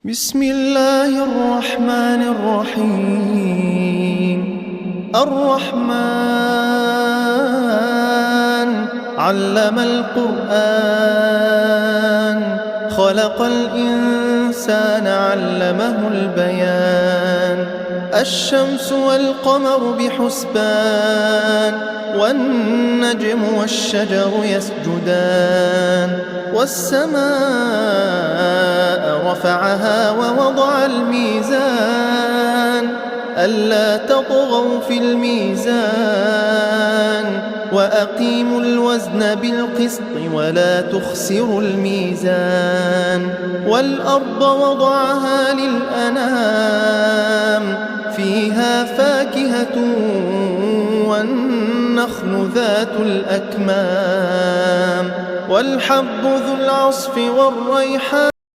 بسم الله الرحمن الرحيم. الرحمن علم القرآن، خلق الإنسان علمه البيان. الشمس والقمر بحسبان، والنجم والشجر يسجدان. والسماء رفعها ووضع الميزان، ألا تطغوا في الميزان. وأقيموا الوزن بالقسط ولا تخسروا الميزان. والأرض وضعها للأنام، فيها فاكهة والنخل ذات الأكمام، والحب ذو العصف والريحان.